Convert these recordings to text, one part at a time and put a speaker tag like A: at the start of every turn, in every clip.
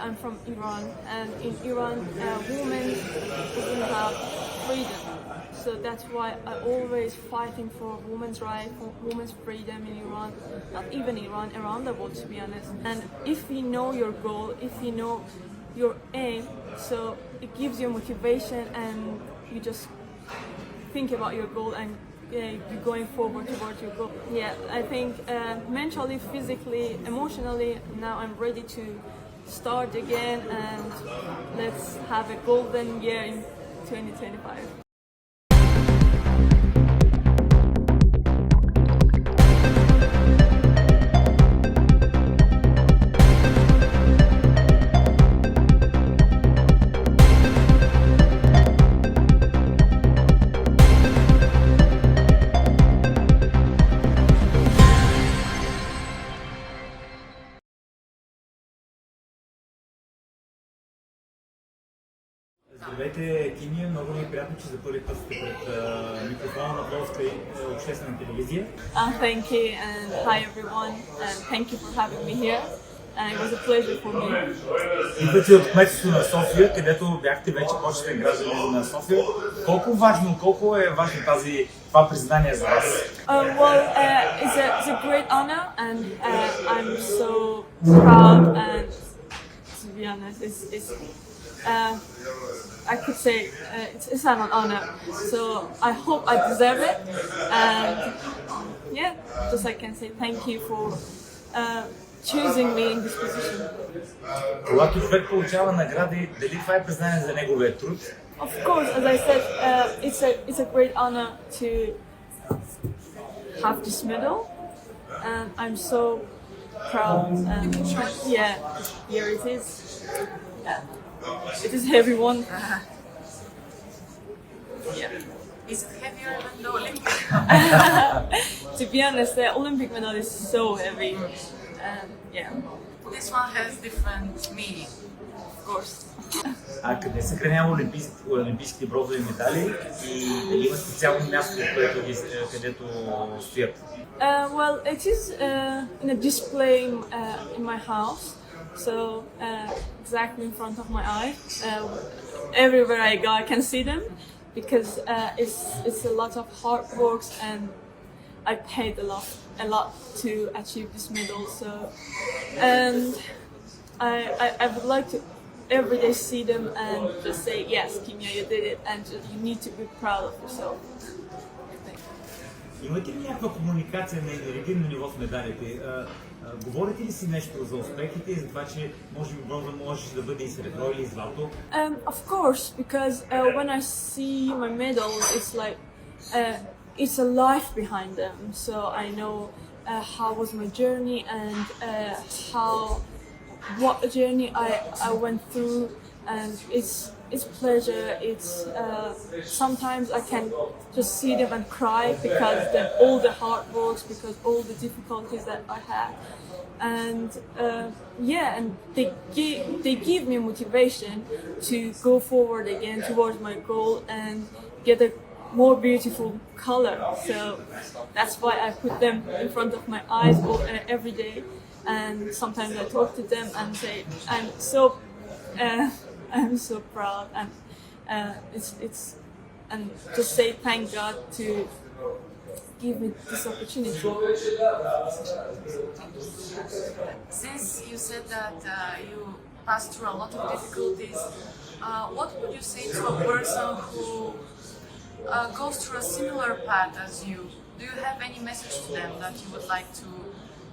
A: I'm from Iran, and in Iran, women doesn't have freedom. So that's why I always fighting for women's rights, for women's freedom in Iran, not even Iran, around the world, to be honest. And if you know your goal, if you know your aim, so it gives you motivation, and you just think about your goal and you're going forward towards your goal. Yeah, I think mentally, physically, emotionally, now I'm ready to start again, and let's have a golden year in 2025.
B: Здравейте, Кимия. Много ми е приятно, че за първи път сте пред микрофона на Пловдивска обществена телевизия.
A: Thank you, and hi everyone, and thank you for having me here. And it was a pleasure for me.
B: Идвате от кметството на София, където бяхте вече почетен гражданин на София. Колко е важно това признание за вас?
A: It's a great honor, and I'm so proud, and to be honest, I could say it's an honor. So I hope I deserve it, and yeah, just I can say thank you for choosing me in this position.
B: Когато човек получава награди, дали това е признание за неговия труд?
A: Of course, as I said, it's a great honor to have this medal, and I'm so proud. And yeah, here it is. Yeah. It is heavy one. Yeah.
C: Is it heavier than the Olympic?
A: To be honest, the Olympic medal is so heavy. Yeah.
C: This one has different meaning.
A: Of course.
B: А къде се съхранява олимпийските бронзови медали и дали има специално място, където стоят?
A: Well, it is in a display in my house. So exactly in front of my eye, everywhere I go I can see them, because it's a lot of hard work, and I paid a lot to achieve this medal. So, and I would like to every day see them and just say, yes, Kimia, you did it, and you need to be proud of yourself.
B: Имате ли някаква комуникация на енергийно ниво с медалите? Говорите ли си нещо за успехите и за това, че може би бронза може да бъде и сребро или злато?
A: Of course, because when I see my medals, it's like it's a life behind them. So I know how was my journey, and what journey I went through, and it's pleasure. It's sometimes I can just see them and cry because all the hard works, because all the difficulties that I had, and and they give me motivation to go forward again towards my goal and get a more beautiful color. So that's why I put them in front of my eyes every day, and sometimes I talk to them and say I'm so proud, and it's and just say thank God to give me this opportunity.
C: Since you said that you passed through a lot of difficulties, what would you say to a person who goes through a similar path as you? Do you have any message to them that you would like to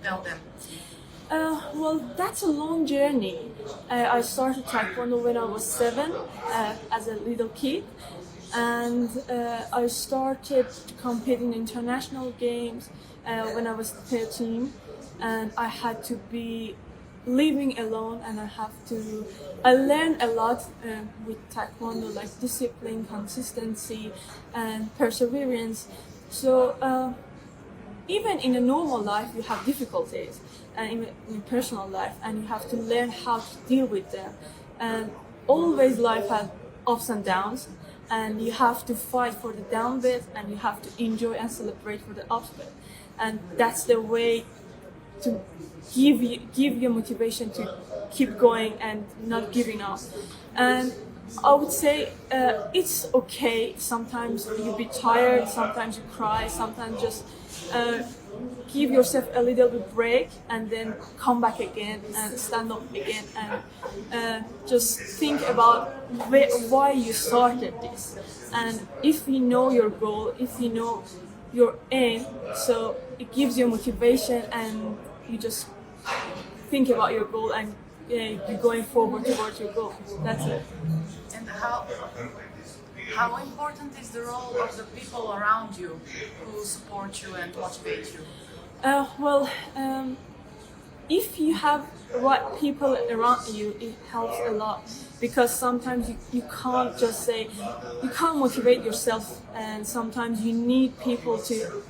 C: tell them?
A: Well, that's a long journey. I started taekwondo when I was 7 as a little kid, and I started competing in international games when I was 13, and I had to be living alone, and I learned a lot with taekwondo, like discipline, consistency, and perseverance. So even in a normal life you have difficulties, and in personal life, and you have to learn how to deal with them. And always life has ups and downs, and you have to fight for the down bit, and you have to enjoy and celebrate for the up bit. And that's the way to give you motivation to keep going and not giving up. And I would say it's okay. Sometimes you be tired, sometimes you cry, sometimes just give yourself a little bit break and then come back again and stand up again and just think about why you started this. And if you know your goal, if you know your aim, so it gives you motivation and you just think about your goal and you're going forward towards your goal. That's it.
C: And how important is the role of the people around you who support you and motivate you?
A: If you have right people around you, it helps a lot, because sometimes you can't just say, you can't motivate yourself, and sometimes you need people to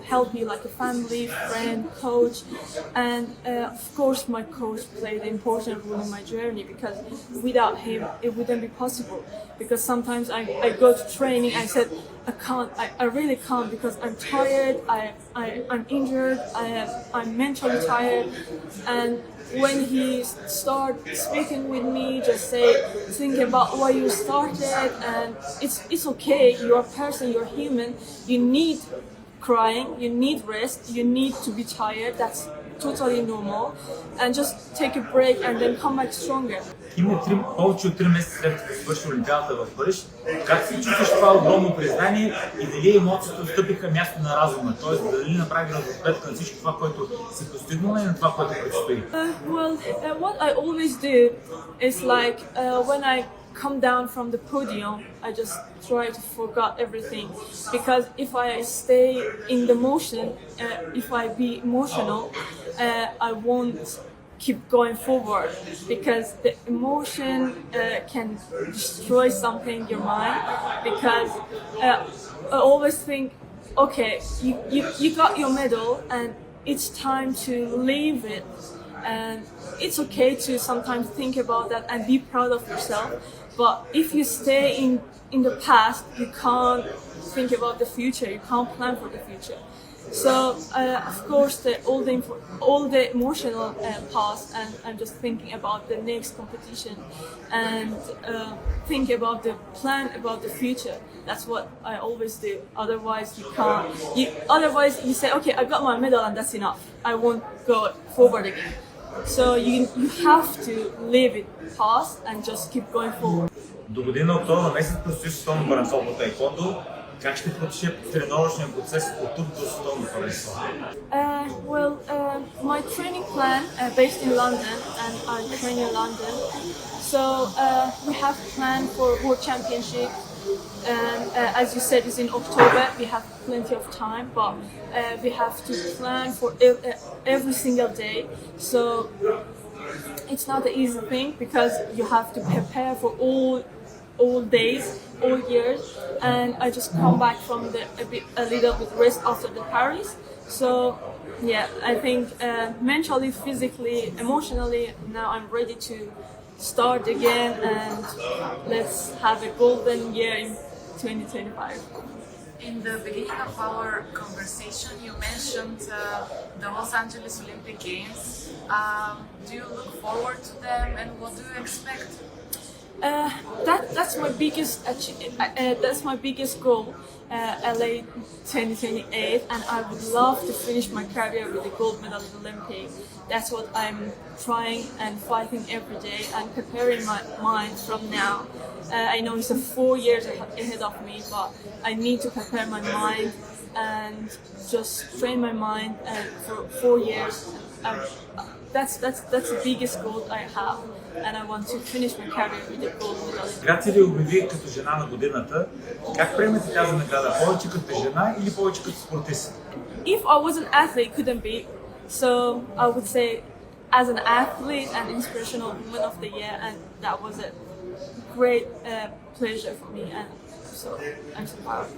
A: help you, like a family, friend, coach. And of course my coach played an important role in my journey, because without him it wouldn't be possible. Because sometimes I go to training, I said I really can't, because I'm tired, I'm injured, I'm mentally tired. And when he started speaking with me, just say, think about why you started, and it's okay, you're a person, you're human, you need crying, you need rest, you need to be tired, that's totally normal, and just take a break and then come back stronger.
B: Кимия, повече от 3 месеца след като свърши Олимпиадата в Париж, как се чувстваш това огромно признание и дали емоциите отстъпиха място на разума? Тоест, дали направи разпетка на всичко това, което си постигнала и на това, което предстои?
A: What I always do is like when I come down from the podium, I just try to forget everything, because if I stay in the motion, if I be emotional, I won't keep going forward, because the emotion can destroy something in your mind. Because I always think, okay, you got your medal and it's time to leave it, and it's okay to sometimes think about that and be proud of yourself. But if you stay in the past, you can't think about the future, you can't plan for the future. So of course all the emotional past, and I'm just thinking about the next competition and think about the plan about the future. That's what I always do. Otherwise you can't. Otherwise you say, okay, I got my medal and that's enough, I won't go forward again. So you have to leave it past and just keep going forward.
B: До година октомври месец предстои световно първенство по таекуондо. Как ще протече тренировъчния процес от тук до световно първенство?
A: My training plan based in London, and I train in London. So we have planned for World Championship, and as you said, it's in October. We have plenty of time, but we have to plan for every single day. So it's not an easy thing, because you have to prepare for all days, all years, and I just come back from a little bit rest after the Paris. So yeah, I think mentally, physically, emotionally, now I'm ready to start again, and let's have a golden year in 2025.
C: In the beginning of our conversation, you mentioned the Los Angeles Olympic Games. Do you look forward to them, and what do you expect?
A: That's my biggest that's my biggest goal, LA 2028, and I would love to finish my career with a gold medal at Olympics. That's what I'm trying and fighting every day and preparing my mind from now. I know it's 4 years ahead of me, but I need to prepare my mind and just train my mind for 4 years. That's the biggest goal I have, and I want to finish my career with a gold medal.
B: Когато се ви обяви като жена на годината, как приемате тази награда? Повече като жена или повече като спортист?
A: If I was an athlete, couldn't be. So I would say, as an athlete and inspirational woman of the year, and that was a great pleasure for me, and so I'm so proud.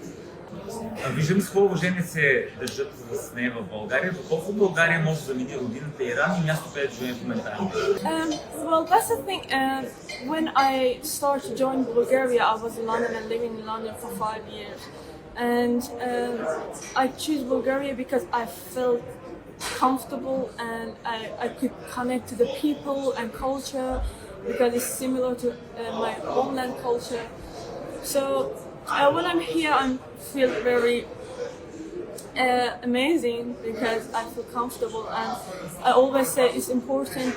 B: Виждам с какво уважение се държат с нея в България. Колко България може да замени родината Иран и място, където живеем в момента?
A: Well, that's the thing. When I started to join Bulgaria, I was in London and living in London for 5 years. And I choose Bulgaria because I felt comfortable and I could connect to the people and culture because it's similar to my homeland culture. So when I'm here, I feel very amazing because I feel comfortable, and I always say it's important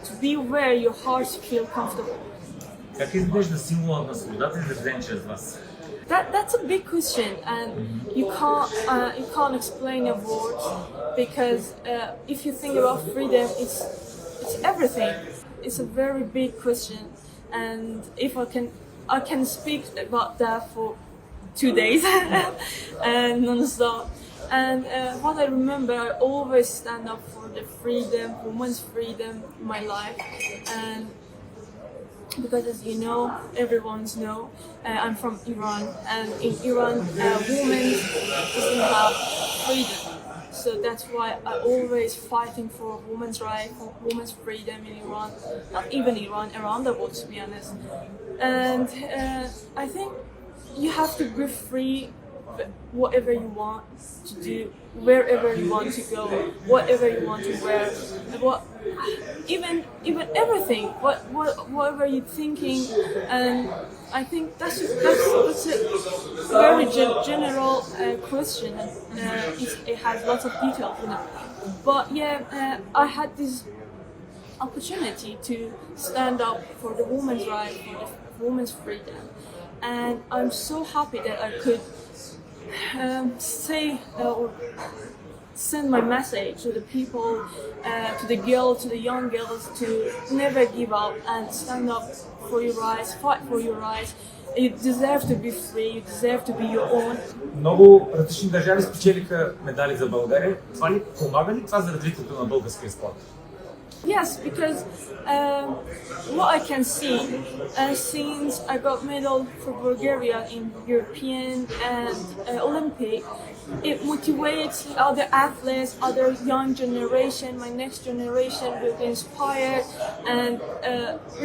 A: to be where your heart feel comfortable.
B: Как изглежда символа на свободата, изразен чрез вас?
A: That's a big question, and you can't explain in words because if you think about freedom, it's everything. It's a very big question, and if I can speak about that for 2 days and non-stop. And what I remember, I always stand up for the freedom, women's freedom in my life, and because as you know, everyone's know, I'm from Iran, and in Iran, women doesn't have freedom. So that's why I always fighting for women's rights, for women's freedom in Iran, not even Iran, around the world, to be honest. And I think you have to be free, whatever you want to do, wherever you want to go, whatever you want to wear, even everything, whatever you're thinking. And I think that's a very general question. It has lots of details in it. But yeah, I had this opportunity to stand up for the women's rights, for the women's freedom, and I'm so happy that I could say or send my message to the people, to the girls, to the young girls, to never give up and stand up for your rights, fight for your rights. You deserve to be free, you deserve to be your own.
B: Много различни държави спечелиха медали за България. Това ли помага ли това за развитието на българския спорт?
A: Yes, because what I can see, since I got medal for Bulgaria in European and Olympic, it motivates other athletes, other young generation, my next generation will be inspired and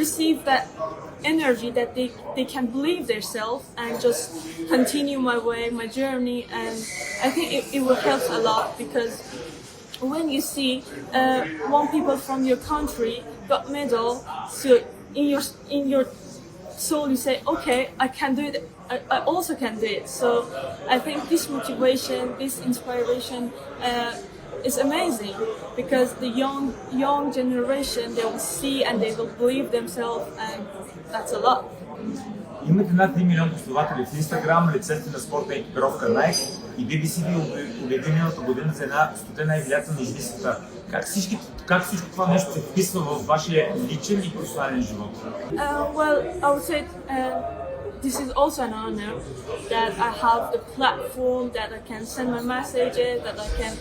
A: receive that energy that they can believe themselves and just continue my way, my journey, and I think it will help a lot because when you see one people from your country got medal, so in your soul you say, okay, I can do it. I also can do it. So I think this motivation, this inspiration is amazing because the young generation, they will see and they will believe themselves, and that's a lot.
B: Имате над 3 милиона последователи в Инстаграм, лицете на спортна екипировка Nike и BBC ви обяви миналата година за една 100 най-влиятелни жени в света. Как всичко това нещо се вписва в вашия личен и професионален живот?
A: Well, I would say this is also an honor that I have the platform, that I can send my messages, that I can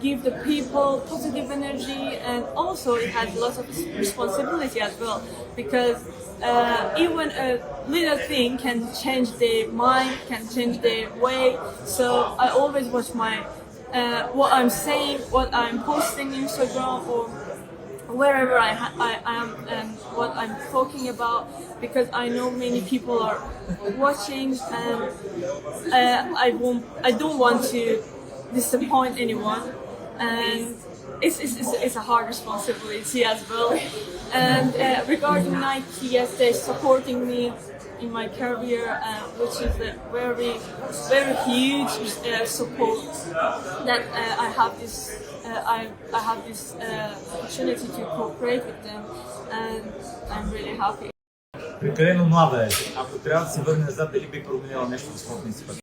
A: give the people positive energy, and also it has lots of responsibility as well because even a little thing can change their mind, can change their way. So I always watch my what I'm saying, what I'm posting on Instagram or wherever I am and what I'm talking about, because I know many people are watching, and I don't want to disappoint anyone, and it's a hard responsibility as well. And regarding Nike, yes, they're supporting me in my career, which is a very huge support that I have this. I have this opportunity to cooperate with them, and I'm really happy.
B: Прекалено млада е. Ако трябва да се върне назад, дали би променила нещо в спортния си път?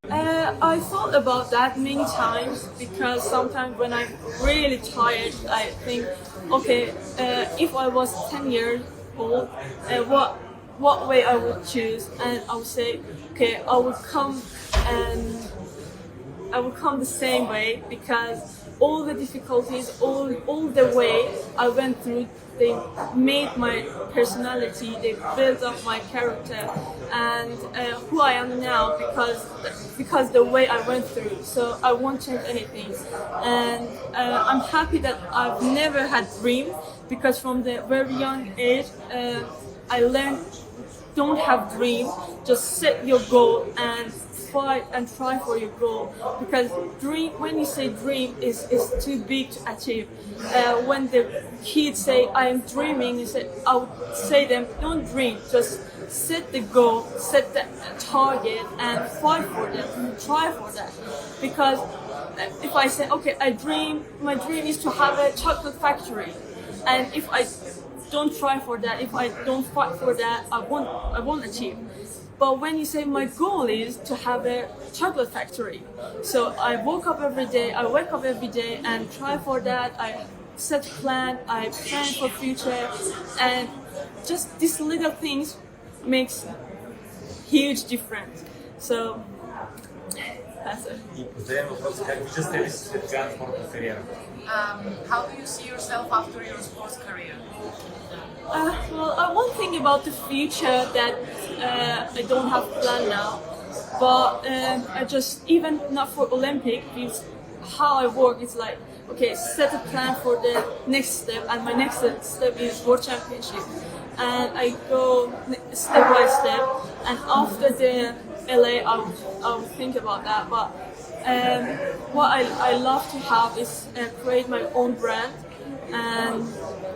A: I thought about that many times because sometimes when I'm really tired, I think, okay, if I was 10 years old, what way I would choose, and I would say, okay, I would come the same way because all the difficulties, all the way I went through, they made my personality, they built up my character and who I am now because the way I went through. So I won't change anything, and I'm happy that I've never had dream because from the very young age I learned don't have dream, just set your goal and fight and try for your goal, because dream, when you say dream, is too big to achieve. When the kids say I am dreaming, I would say them, don't dream, just set the goal, set the target and fight for that, try for that. Because if I say, okay, my dream is to have a chocolate factory, and if I don't try for that, if I don't fight for that, I won't achieve. But when you say my goal is to have a chocolate factory, so I wake up every day and try for that. I set plan, I plan for future, and just these little things makes huge difference. So that's it.
B: И последен въпрос, как вижда себе си след края на спортната кариера?
C: How do you see yourself after your sports career?
A: Well, I won't think about the future that I don't have planned now, but I just, even not for Olympic, because how I work is like, okay, set a plan for the next step, and my next step is World Championship, and I go step by step, and after the LA, I'll think about that. But what I love to have is create my own brand, and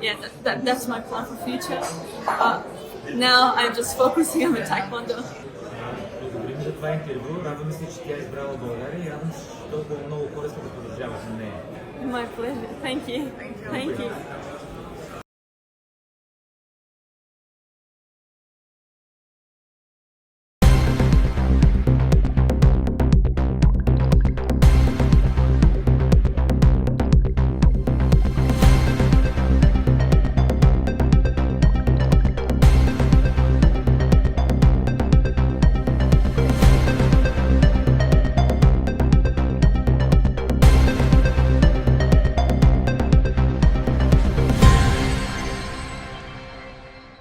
A: yeah, that's my plan for future. But now I'm just focusing on the taekwondo.
B: Благодарим за това интервю. Радвам се, че тя е избрала България и радвам се, че толкова много хора сме да продължават на нея.
A: My pleasure. Thank you.
C: Thank you.
A: Thank you.